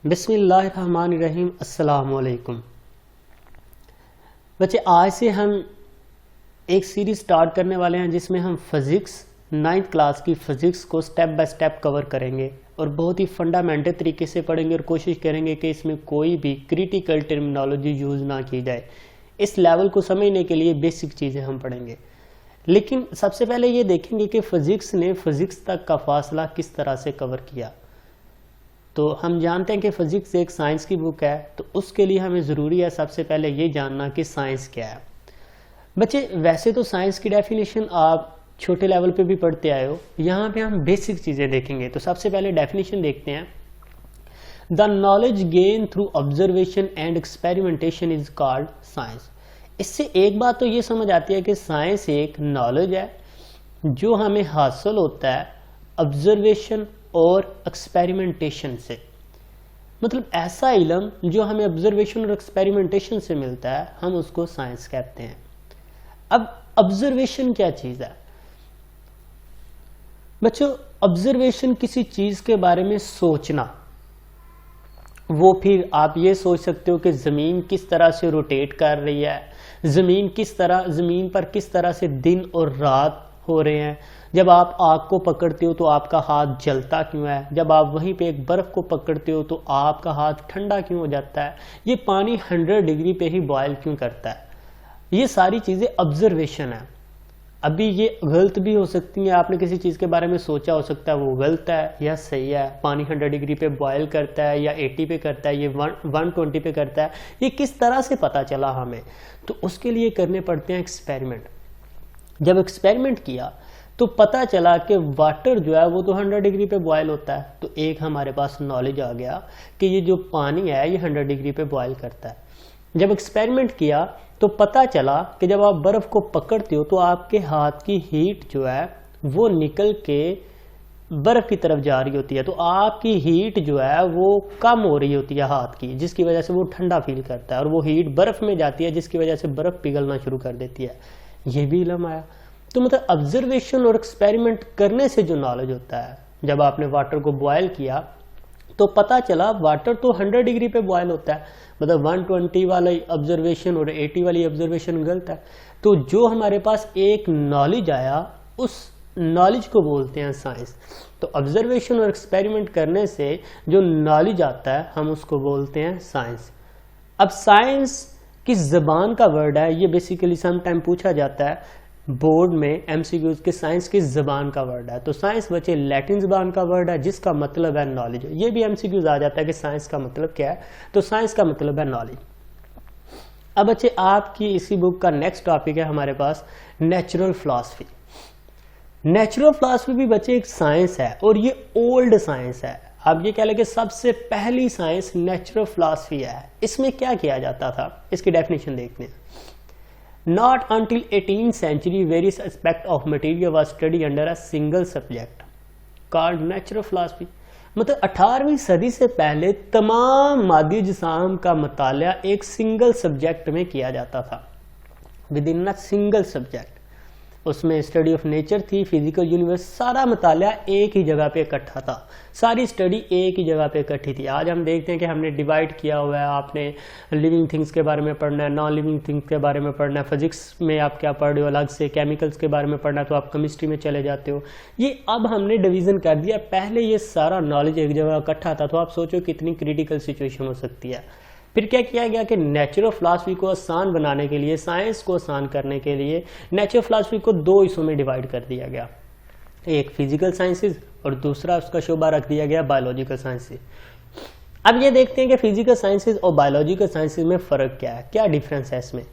बिस्मिल्लाहिर्रहमानिर्रहीम। अस्सलाम वालेकुम बच्चे, आज से हम एक सीरीज स्टार्ट करने वाले हैं जिसमें हम फिज़िक्स 9th क्लास की फ़िज़िक्स को स्टेप बाय स्टेप कवर करेंगे और बहुत ही फंडामेंटल तरीके से पढ़ेंगे और कोशिश करेंगे कि इसमें कोई भी क्रिटिकल टर्मिनोलॉजी यूज़ ना की जाए। इस लेवल को समझने के लिए बेसिक चीज़ें हम पढ़ेंगे, लेकिन सबसे पहले ये देखेंगे कि फ़िज़िक्स ने फ़िज़िक्स तक का फासला किस तरह से कवर किया। तो हम जानते हैं कि फ़िज़िक्स एक साइंस की बुक है, तो उसके लिए हमें ज़रूरी है सबसे पहले ये जानना कि साइंस क्या है। बच्चे, वैसे तो साइंस की डेफिनेशन आप छोटे लेवल पे भी पढ़ते आए हो, यहाँ पे हम बेसिक चीज़ें देखेंगे। तो सबसे पहले डेफिनेशन देखते हैं। The knowledge gain through observation and experimentation is called science. इससे एक बात तो ये समझ आती है कि साइंस एक नॉलेज है जो हमें हासिल होता है ऑब्जर्वेशन और एक्सपेरिमेंटेशन से। मतलब ऐसा इल्म जो हमें ऑब्जर्वेशन और एक्सपेरिमेंटेशन से मिलता है, हम उसको साइंस कहते हैं। अब ऑब्जर्वेशन क्या चीज़ है बच्चों? ऑब्जर्वेशन किसी चीज़ के बारे में सोचना। वो फिर आप ये सोच सकते हो कि ज़मीन किस तरह से रोटेट कर रही है, ज़मीन पर किस तरह से दिन और रात हो रहे हैं। जब आप आग को पकड़ते हो तो आपका हाथ जलता क्यों है, जब आप वहीं पे एक बर्फ़ को पकड़ते हो तो आपका हाथ ठंडा क्यों हो जाता है, ये पानी 100 डिग्री पे ही बॉयल क्यों करता है। ये सारी चीज़ें ऑब्जर्वेशन है। अभी ये गलत भी हो सकती हैं, आपने किसी चीज़ के बारे में सोचा हो सकता है वो गलत है या सही है। पानी 100 डिग्री पे बॉयल करता है या 80 पे करता है, ये 120 पे करता है, ये किस तरह से पता चला हमें? तो उसके लिए करने पड़ते हैं एक्सपेरिमेंट। जब एक्सपेरिमेंट किया तो पता चला कि वाटर जो है वो तो 100 डिग्री पे बॉयल होता है। तो एक हमारे पास नॉलेज आ गया कि ये जो पानी है ये 100 डिग्री पे बॉयल करता है। जब एक्सपेरिमेंट किया तो पता चला कि जब आप बर्फ़ को पकड़ते हो तो आपके हाथ की हीट जो है वो निकल के बर्फ़ की तरफ जा रही होती है। तो आपकी हीट जो है वो कम हो रही होती है हाथ की, जिसकी वजह से वो ठंडा फील करता है, और वो हीट बर्फ़ में जाती है जिसकी वजह से बर्फ़ पिघलना शुरू कर देती है। ये भी इल्म आया। तो मतलब ऑब्जर्वेशन और एक्सपेरिमेंट करने से जो नॉलेज होता है, जब आपने वाटर को बॉयल किया तो पता चला वाटर तो 100 डिग्री पे बॉयल होता है, मतलब 120 वाली ऑब्जर्वेशन और 80 वाली ऑब्जर्वेशन गलत है। तो जो हमारे पास एक नॉलेज आया, उस नॉलेज को बोलते हैं साइंस। तो ऑब्जर्वेशन और एक्सपेरिमेंट करने से जो नॉलेज आता है हम उसको बोलते हैं साइंस। अब साइंस किस ज़बान का वर्ड है, ये बेसिकली सम टाइम पूछा जाता है बोर्ड में एमसीक्यूज के, साइंस किस ज़बान का वर्ड है। तो साइंस बच्चे लैटिन ज़बान का वर्ड है जिसका मतलब है नॉलेज। ये भी एमसीक्यूज आ जाता है कि साइंस का मतलब क्या है, तो साइंस का मतलब है नॉलेज। अब बच्चे, आपकी इसी बुक का नेक्स्ट टॉपिक है हमारे पास नेचुरल फिलॉसफी। नेचुरल फिलॉसफी भी बच्चे एक साइंस है और ये ओल्ड साइंस है। आप ये कह लें कि सबसे पहली साइंस नेचुरल फिलॉसफी है। इसमें क्या किया जाता था, इसकी डेफिनेशन देखते हैं। Not until 18th century, various aspects of material was studied under a single subject called natural philosophy। मतलब 18वीं सदी से पहले तमाम मादी जिसाम का मताला एक सिंगल सब्जेक्ट में किया जाता था, with in a single subject. उसमें स्टडी ऑफ नेचर थी, फिजिकल यूनिवर्स, सारा मताला एक ही जगह पे इकट्ठा था, सारी स्टडी एक ही जगह पे इकट्ठी थी। आज हम देखते हैं कि हमने डिवाइड किया हुआ है। आपने लिविंग थिंग्स के बारे में पढ़ना है, नॉन लिविंग थिंग्स के बारे में पढ़ना है, फिजिक्स में आप क्या पढ़ रहे हो अलग से, केमिकल्स के बारे में पढ़ना है तो आप केमिस्ट्री में चले जाते हो। ये अब हमने डिवीज़न कर दिया। पहले ये सारा नॉलेज एक जगह इकट्ठा था, तो आप सोचो कितनी क्रिटिकल सिचुएशन हो सकती है। फिर क्या किया गया कि नेचुरल फिलॉसफी को आसान बनाने के लिए, साइंस को आसान करने के लिए नेचुरल फिलॉसफी को दो हिस्सों में डिवाइड कर दिया गया। एक फिजिकल साइंसेज और दूसरा उसका शोबा रख दिया गया बायोलॉजिकल साइंसेज। अब ये देखते हैं कि फिजिकल साइंसेज और बायोलॉजिकल साइंसेज में फ़र्क क्या है, क्या डिफरेंस है इसमें।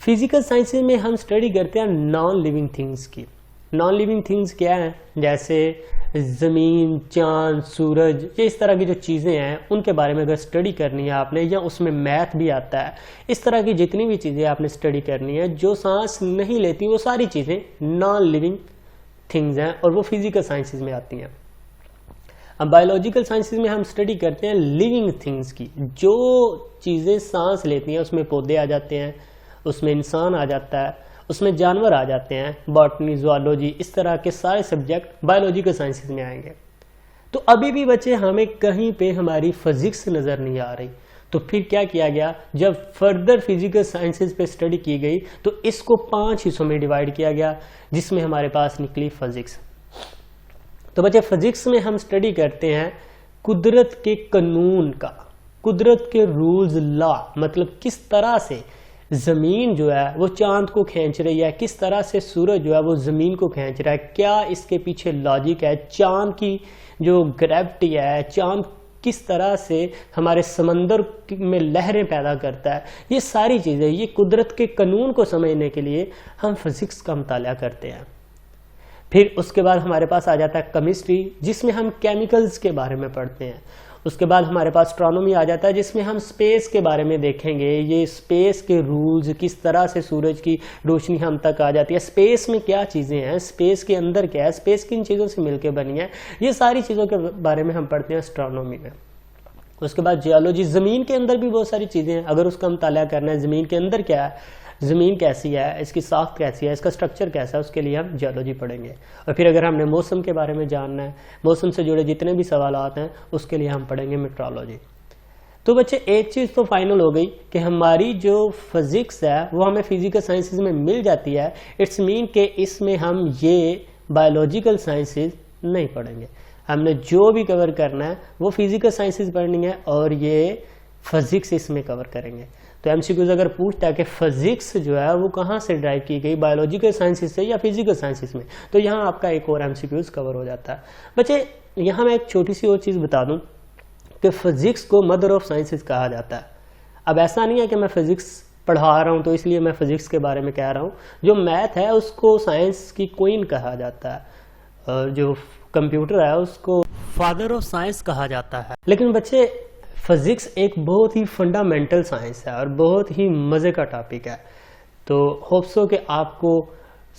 फिजिकल साइंसेज में हम स्टडी करते हैं नॉन लिविंग थिंग्स की। नॉन लिविंग थिंग्स क्या है, जैसे ज़मीन, चांद, सूरज, ये इस तरह की जो चीज़ें हैं उनके बारे में अगर स्टडी करनी है आपने, या उसमें मैथ भी आता है, इस तरह की जितनी भी चीज़ें आपने स्टडी करनी है जो सांस नहीं लेती, वो सारी चीज़ें नॉन लिविंग थिंग्स हैं और वो फिजिकल साइंसेज में आती हैं। अब बायोलॉजिकल साइंसेज में हम स्टडी करते हैं लिविंग थिंग्स की, जो चीज़ें सांस लेती हैं। उसमें पौधे आ जाते हैं, उसमें इंसान आ जाता है, उसमें जानवर आ जाते हैं, बॉटनी, ज़ूलॉजी, इस तरह के सारे सब्जेक्ट बायोलॉजिकल साइंसेज में आएंगे। तो अभी भी बच्चे हमें कहीं पे हमारी फिजिक्स नज़र नहीं आ रही। तो फिर क्या किया गया, जब फर्दर फिजिकल साइंसेज पे स्टडी की गई तो इसको 5 हिस्सों में डिवाइड किया गया, जिसमें हमारे पास निकली फिजिक्स। तो बच्चे फिजिक्स में हम स्टडी करते हैं कुदरत के कानून का, कुदरत के रूल्स, लॉ, मतलब किस तरह से जमीन जो है वो चांद को खींच रही है, किस तरह से सूरज जो है वो जमीन को खींच रहा है, क्या इसके पीछे लॉजिक है, चांद की जो ग्रेविटी है, चांद किस तरह से हमारे समंदर में लहरें पैदा करता है, ये सारी चीज़ें, ये कुदरत के कानून को समझने के लिए हम फिजिक्स का मुताला करते हैं। फिर उसके बाद हमारे पास आ जाता है केमिस्ट्री, जिसमें हम केमिकल्स के बारे में पढ़ते हैं। उसके बाद हमारे पास एस्ट्रोनॉमी आ जाता है, जिसमें हम स्पेस के बारे में देखेंगे, ये स्पेस के रूल्स, किस तरह से सूरज की रोशनी हम तक आ जाती है, स्पेस में क्या चीज़ें हैं, स्पेस के अंदर क्या है, स्पेस किन चीज़ों से मिलकर बनी है, ये सारी चीज़ों के बारे में हम पढ़ते हैं एस्ट्रोनॉमी में। उसके बाद जियोलॉजी, ज़मीन के अंदर भी बहुत सारी चीज़ें हैं, अगर उसका मुताला करना है ज़मीन के अंदर क्या है, ज़मीन कैसी है, इसकी साख्त कैसी है, इसका स्ट्रक्चर कैसा है, उसके लिए हम जियोलॉजी पढ़ेंगे। और फिर अगर हमने मौसम के बारे में जानना है, मौसम से जुड़े जितने भी सवाल आते हैं, उसके लिए हम पढ़ेंगे मेट्रोलॉजी। तो बच्चे एक चीज़ तो फाइनल हो गई कि हमारी जो फिज़िक्स है वो हमें फिजिकल साइंसेज में मिल जाती है। इट्स मीन के इसमें हम ये बायोलॉजिकल साइंसेज नहीं पढ़ेंगे, हमने जो भी कवर करना है वो फिजिकल साइंसेज पढ़नी है और ये फिजिक्स इसमें कवर करेंगे। तो एमसीक्यूज अगर पूछता है कि फिजिक्स जो है वो कहाँ से ड्राइव की गई, बायोलॉजिकल साइंसेज से या फिजिकल साइंसेज में, तो यहाँ आपका एक और एमसीक्यूज कवर हो जाता है। बच्चे यहाँ मैं एक छोटी सी और चीज़ बता दूँ कि फिजिक्स को मदर ऑफ साइंसेज कहा जाता है। अब ऐसा नहीं है कि मैं फिजिक्स पढ़ा रहा हूँ तो इसलिए मैं फिजिक्स के बारे में कह रहा हूँ, जो मैथ है उसको साइंस की क्वीन कहा जाता है, और जो कंप्यूटर है उसको फादर ऑफ साइंस कहा जाता है। लेकिन बच्चे फिजिक्स एक बहुत ही फंडामेंटल साइंस है और बहुत ही मज़े का टॉपिक है। तो होप सो कि आपको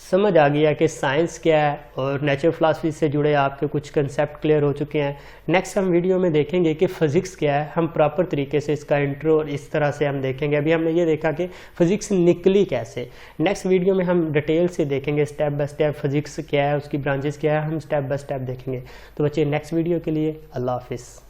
समझ आ गया कि साइंस क्या है और नेचुरल फिलासफी से जुड़े आपके कुछ कंसेप्ट क्लियर हो चुके हैं। नेक्स्ट हम वीडियो में देखेंगे कि फ़िज़िक्स क्या है, हम प्रॉपर तरीके से इसका इंट्रो और इस तरह से हम देखेंगे। अभी हमने ये देखा कि फ़िज़िक्स निकली कैसे, नेक्स्ट वीडियो में हम डिटेल से देखेंगे स्टेप बाय स्टेप फ़िज़िक्स क्या है, उसकी ब्रांचेस क्या है, हम स्टेप बाय स्टेप देखेंगे। तो बच्चे नेक्स्ट वीडियो के लिए अल्लाह हाफिज़।